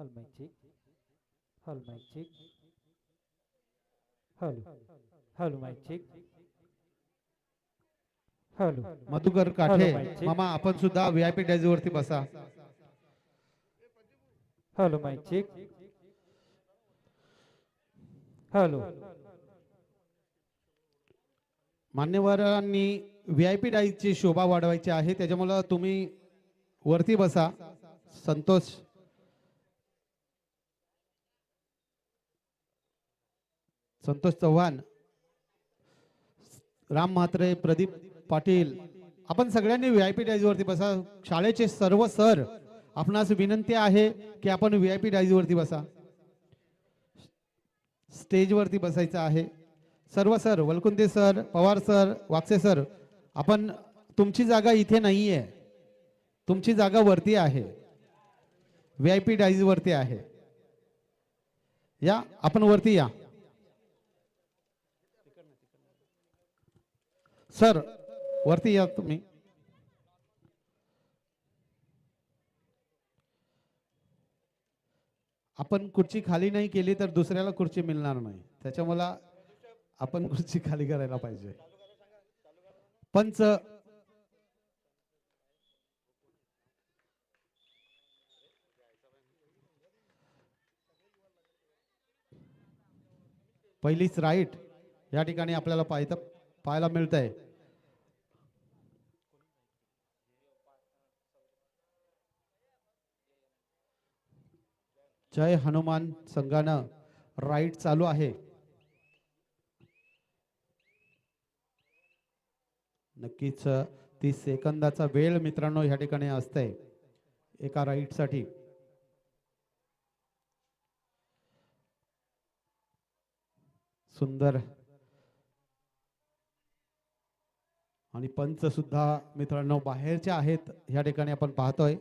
Hal mic check. Hal mic check. Hal. Hal mic check. Hal. Madhukar काठे Hal mic check. मामा आपण सुद्धा VIP Diaz वरती बसा. Hal mic check. Hal. मान्यवरांनी VIP डायझची शोभा वाढवायची आहे, त्याच्यामुळे तुम्ही वरती बसा. संतोष संतोष चव्हाण, राम म्हात्रे, प्रदीप पाटील, आपण सगळ्यांनी व्हीआयपी डायझ वरती बसा. शाळेचे सर्व सर आपणास विनंती आहे की आपण व्हीआयपी डायझ वरती बसा. स्टेज वरती बसायचं आहे. सर्व sir, Walkunde sir, Pawar sir, Wagse sir, आपण तुमची जागा इथे नाहीये, तुमची जागा वरती आहे, व्हीआयपी डायझ वरती आहे. या आपण वरती या. सर वरती या तुम्ही. आपण खुर्ची खाली नाही केली तर दुसऱ्याला खुर्ची मिळणार नाही, त्याच्यामुळे आपण खुर्ची खाली करायला पाहिजे. पंच पहिलीच राईट या ठिकाणी आपल्याला पाहायला मिळत आहे. जय हनुमान संघानं राईट चालू आहे. नक्कीच 30 सेकंदाचा वेळ मित्रांनो या ठिकाणी असते एका राईट साठी. सुंदर आणि पंच सुद्धा मित्रांनो बाहेरचे आहेत या ठिकाणी आपण पाहतोय.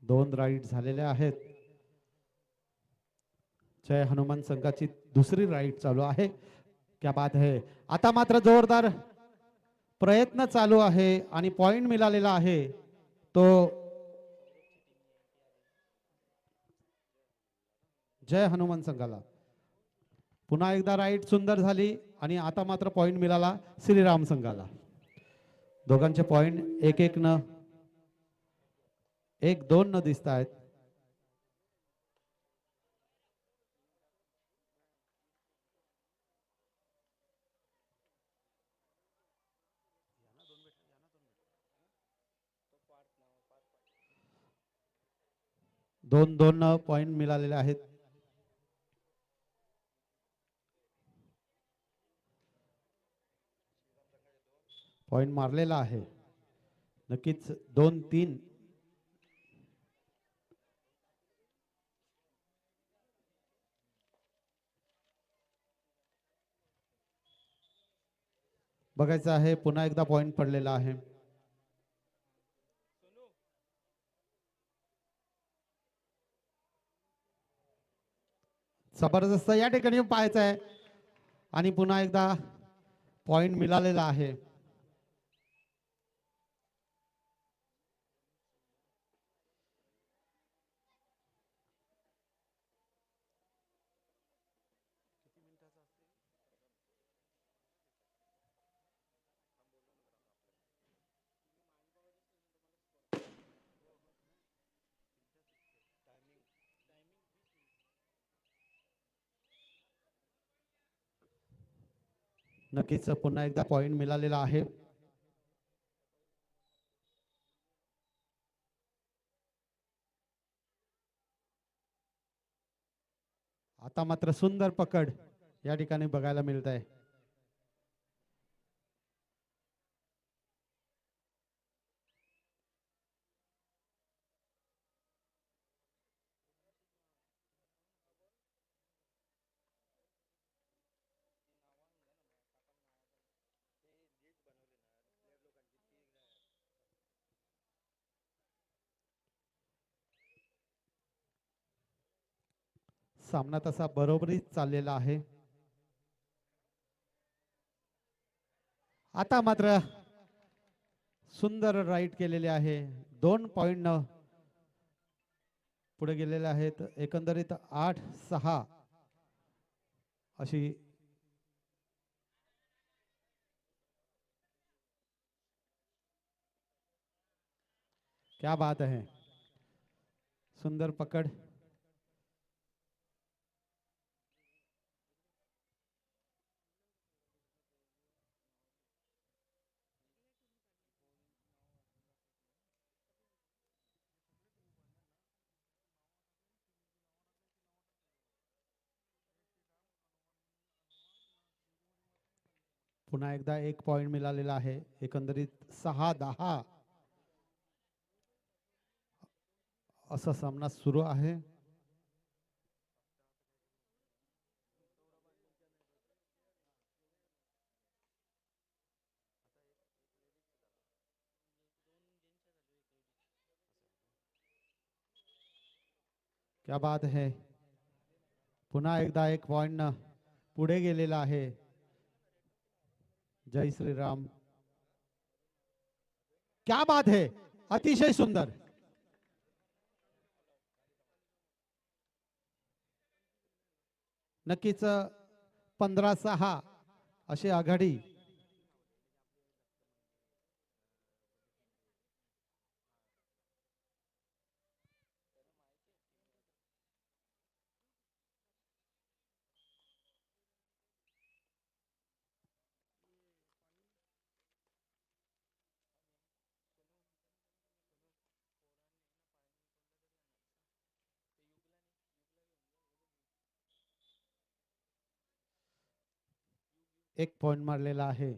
दोन राईट झालेल्या आहेत. जय हनुमान संघाची दुसरी राईट चालू आहे. क्या बात है. आता मात्र जोरदार प्रयत्न चालू आहे आणि पॉइंट मिळालेला आहे तो जय हनुमान संघाला. पुन्हा एकदा राईट सुंदर झाली आणि आता मात्र पॉइंट मिळाला श्रीराम संघाला. दोघांचे पॉइंट एक एक न एक दोन न दिसत आहेत. दोन दोन पॉइंट मिळालेले आहेत. पॉइंट मारलेला आहे. नक्कीच 2-3 बघायचं आहे. पुन्हा एकदा पॉइंट पडलेला आहे. जबरदस्त या ठिकाणी पाहायचं आहे आणि पुन्हा एकदा पॉइंट मिळालेला आहे. नक्कीच पुन्हा एकदा पॉइंट मिळालेला आहे. आता मात्र सुंदर पकड या ठिकाणी बघायला मिळत आहे. सामना तसा बरोबरीच चाललेला आहे. आता मात्र सुंदर राईट केलेले आहे. 2 पॉइंट पुढे गेलेले आहेत. एकंदरीत 8-6 अशी क्या बात है. सुंदर पकड. पुन्हा एकदा 1 पॉइंट मिळालेला आहे. एकंदरीत 6-10 असा सामना सुरू आहे. क्या बात है. पुन्हा एकदा 1 पॉइंट पुढे गेलेला आहे. जय श्रीराम. क्या बात है. अतिशय सुंदर. नक्कीच 15-6 अशी आघाडी. एक पॉइंट मारलेला आहे.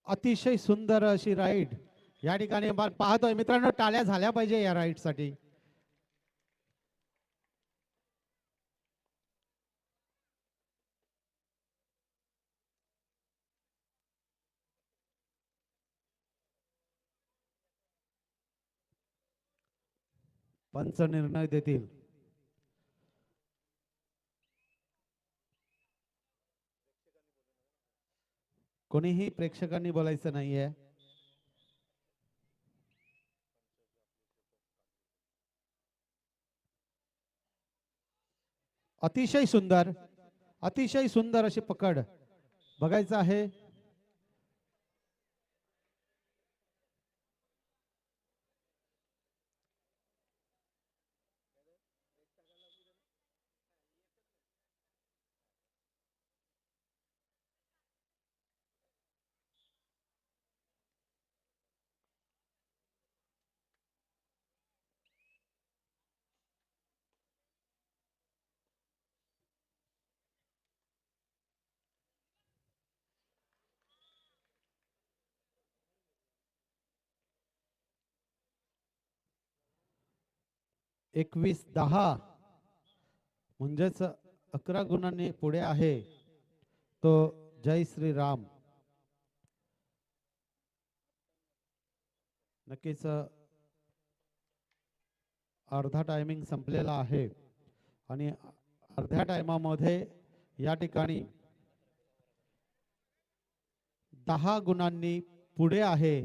अतिशय सुंदर अशी राईड या ठिकाणी आपण पाहतोय मित्रांनो. टाळ्या झाल्या पाहिजे या राईड साठी. पंच निर्णय देतील. कोणीही प्रेक्षकांनी बोलायचं नाहीये. अतिशय सुंदर, अतिशय सुंदर अशी पकड बघायचं आहे. एकवीस 10 म्हणजेच 11 गुणांनी पुढे आहे तो जय श्रीराम. नक्कीच अर्धा टायमिंग संपलेला आहे आणि अर्ध्या टायमामध्ये या ठिकाणी 10 गुणांनी पुढे आहे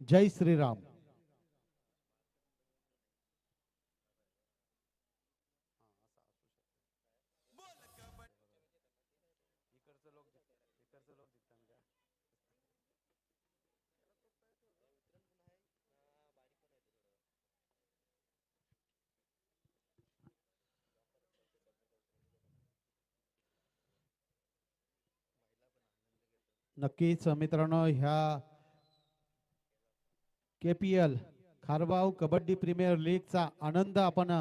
जय श्रीराम. नक्कीच मित्रांनो ह्या KPL खारबाव कबड्डी प्रीमियर लीगचा आनंद आपण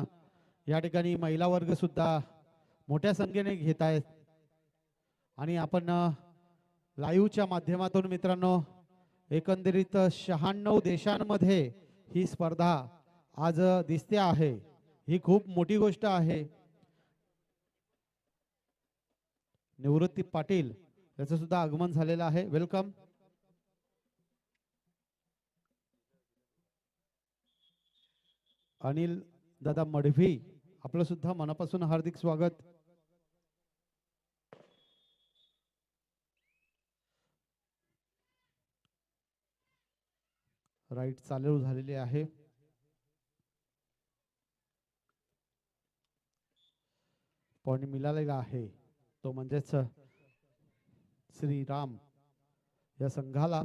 या ठिकाणी महिला वर्ग सुद्धा मोठ्या संख्येने घेत आहेत आणि आपण लाईव्हच्या माध्यमातून मित्रांनो एकंदरीत 96 देशांमध्ये ही स्पर्धा आज दिसते आहे. ही खूप मोठी गोष्ट आहे. निवृत्ती पाटील याचं सुद्धा आगमन झालेलं आहे. वेलकम. अनिल दादा मडवी आपलं सुद्धा मनापासून हार्दिक स्वागत. राईट चालू झालेली आहे. पॉइंट मिळालेला आहे तो म्हणजेच श्रीराम या संघाला.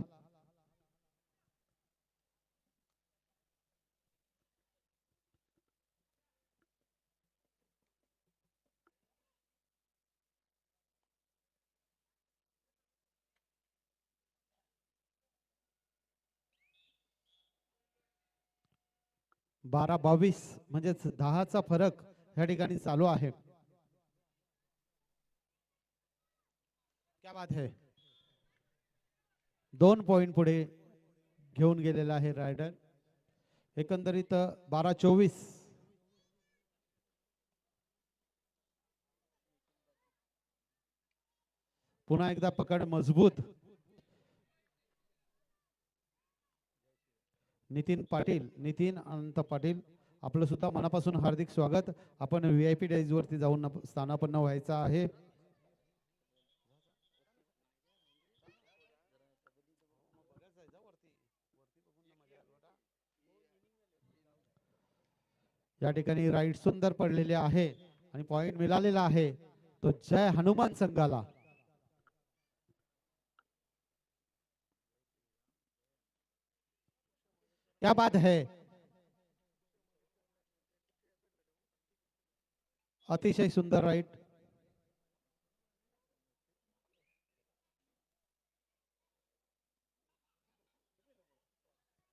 बारा 22 म्हणजेच 10चा फरक या ठिकाणी चालू आहे. क्या बात है. 2 पॉइंट पुढे घेऊन गेलेला आहे रायडर. एकंदरीत 12-24. पुन्हा एकदा पकड मजबूत. नितीन पाटील, नितीन अनंत पाटील आपलं सुद्धा मनापासून हार्दिक स्वागत. आपण VIP डेज वरती जाऊन स्थानापन्न व्हायचं आहे. या ठिकाणी राईट सुंदर पडलेले आहे आणि पॉइंट मिळालेला आहे तो जय हनुमान संघाला. क्या बात है. अतिशय सुंदर राईट.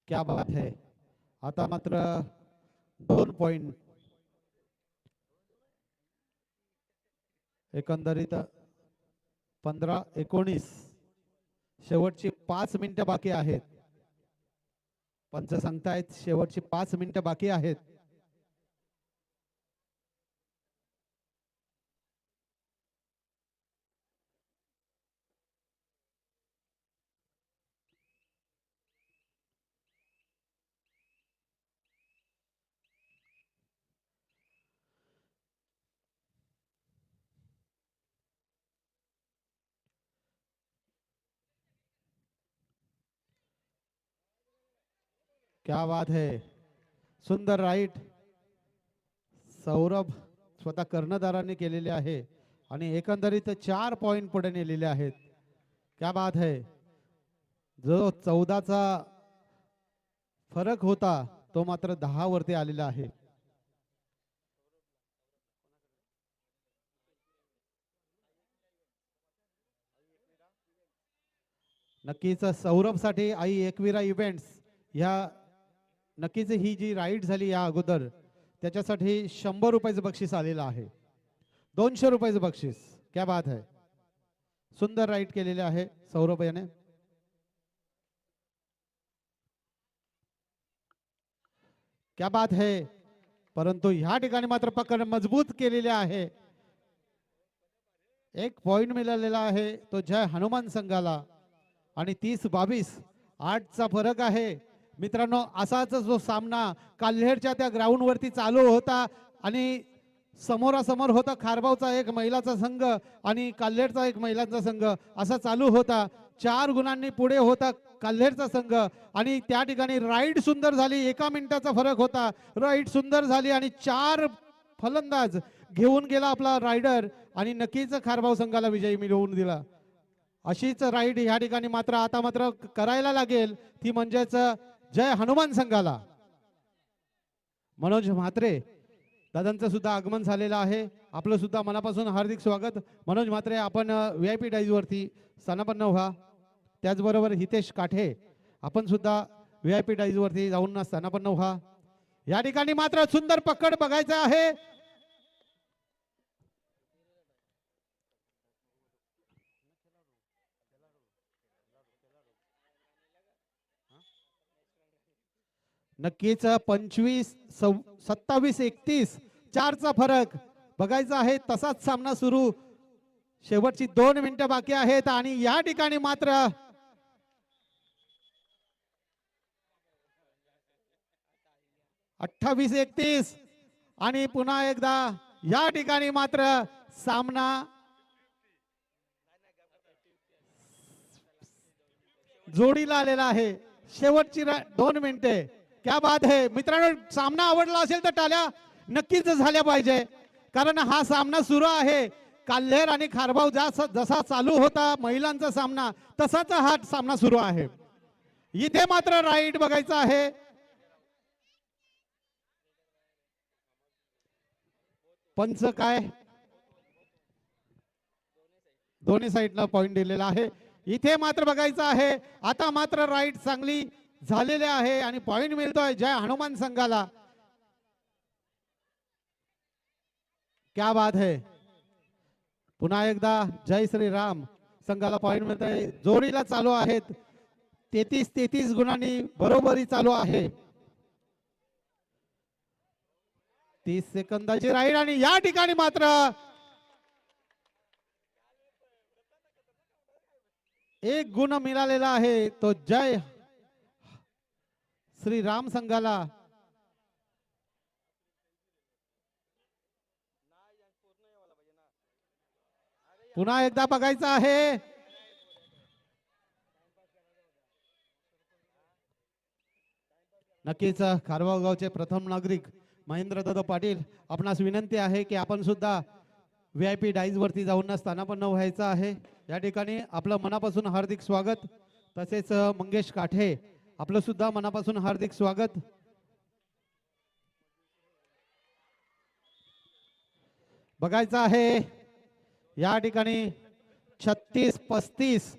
क्या बात है. आता मात्र 2 पॉइंट. एकंदरीत 15-19. शेवटची 5 मिनिटं बाकी आहेत. पंच सांगतायत शेवटची 5 मिनिटं बाकी आहेत. क्या बात है. सुंदर राईट. सौरभ स्वतः कर्णधारांनी केलेले आहे आणि एकंदरीत 4 पॉइंट पुढे नेलेले आहेत. क्या बात है. जो 14चा फरक होता तो मात्र 10 वरती आलेला आहे. नक्कीच सौरभ साठी आई एकविरा इव्हेंट्स ह्या नक्कीच ही जी राईड झाली या अगोदर त्याच्यासाठी 100 रुपयाचं बक्षीस आलेलं आहे. 200 रुपयाचं बक्षीस. क्या बात है. सुंदर राईड केलेले आहे सौरभ याने. क्या बात है. परंतु ह्या ठिकाणी मात्र पकड मजबूत केलेले आहे. 1 पॉइंट मिळालेला आहे तो जय हनुमान संघाला आणि 30-22 8चा फरक आहे. मित्रांनो असाच जो सामना काल्हेरच्या त्या ग्राउंड वरती चालू होता आणि समोरासमोर होता खारबावचा एक महिलाचा संघ आणि काल्हेरचा एक महिलांचा संघ असा चालू होता. 4 गुणांनी पुढे होता काल्हेरचा संघ आणि त्या ठिकाणी राईड सुंदर झाली. 1 मिनिटाचा फरक होता. राईड सुंदर झाली आणि 4 फलंदाज घेऊन गेला आपला रायडर आणि नक्कीच खारबाव संघाला विजयी मिळवून दिला. अशीच राईड या ठिकाणी मात्र आता मात्र करायला लागेल ती म्हणजेच जय हनुमान संघाला. मनोज म्हात्रे दादांचं सुद्धा आगमन झालेलं आहे. आपलं सुद्धा मनापासून हार्दिक स्वागत. मनोज म्हात्रे आपण VIP डाईज वरती स्थानापन्न व्हा. त्याचबरोबर हितेश काठे आपण सुद्धा VIP डाईज वरती जाऊन स्थानापन्न व्हा. या ठिकाणी मात्र सुंदर पकड बघायचं आहे. नक्कीच 25-27-31 4चा फरक बघायचा आहे. तसाच सामना सुरू. शेवटची 2 मिनिटं बाकी आहेत आणि या ठिकाणी मात्र 28-31 आणि पुन्हा एकदा या ठिकाणी मात्र सामना जोडीला आलेला आहे. शेवटची 2 मिनिटे. क्या बात है मित्रांनो, सामना आवडला असेल तर टाळ्या नक्कीच झाल्या पाहिजे, कारण हा सामना सुरू आहे. काल्हेर आणि खारबाव जसा चालू होता महिलांचा सामना, तसाच हा सामना सुरू आहे. इथे मात्र राईट बघायचा आहे. पंच काय दोन्ही साईडला पॉइंट दिलेला आहे. इथे मात्र बघायचं आहे. आता मात्र राईट चांगली झालेले आहे आणि पॉइंट मिळतोय जय हनुमान संघाला. क्या बात है. पुन्हा एकदा जय श्रीराम संघाला पॉइंट मिळतोय. जोडीला चालू आहेत. 33 गुणांनी बरोबरी चालू आहे. 30 सेकंदाची राईड आणि या ठिकाणी मात्र एक गुण मिळालेला आहे, तो जय श्रीराम संघाला. पुन्हा एकदा बघायचं आहे. नक्कीच खारबाव गावचे प्रथम नागरिक महेंद्रदादा पाटील, आपणास विनंती आहे की आपण सुद्धा VIP डाईज वरती जाऊन स्थानापन्न व्हायचं आहे. या ठिकाणी आपलं मनापासून हार्दिक स्वागत. तसेच मंगेश काठे, आपलं सुद्धा मनापासून हार्दिक स्वागत. बघायचं आहे या ठिकाणी 36-35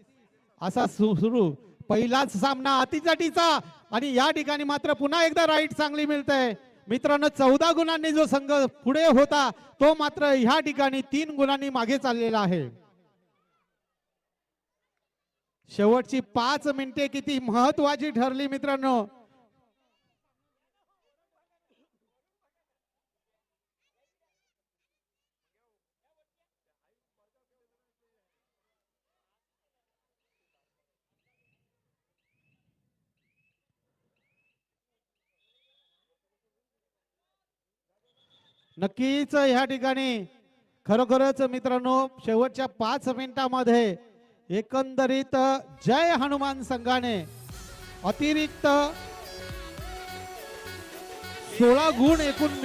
असा सुरू. पहिलाच सामना अतिचटीचा आणि या ठिकाणी मात्र पुन्हा एकदा राईट चांगली मिळते. मित्रांनो, 14 गुणांनी जो संघ पुढे होता तो मात्र ह्या ठिकाणी 3 गुणांनी मागे चाललेला आहे. शेवटची 5 मिनिटे किती महत्वाची ठरली मित्रांनो. नक्कीच ह्या ठिकाणी खरोखरच मित्रांनो शेवटच्या 5 मिनिटांमध्ये एकंदरीत जय हनुमान संघाने अतिरिक्त 16 गुण एकूण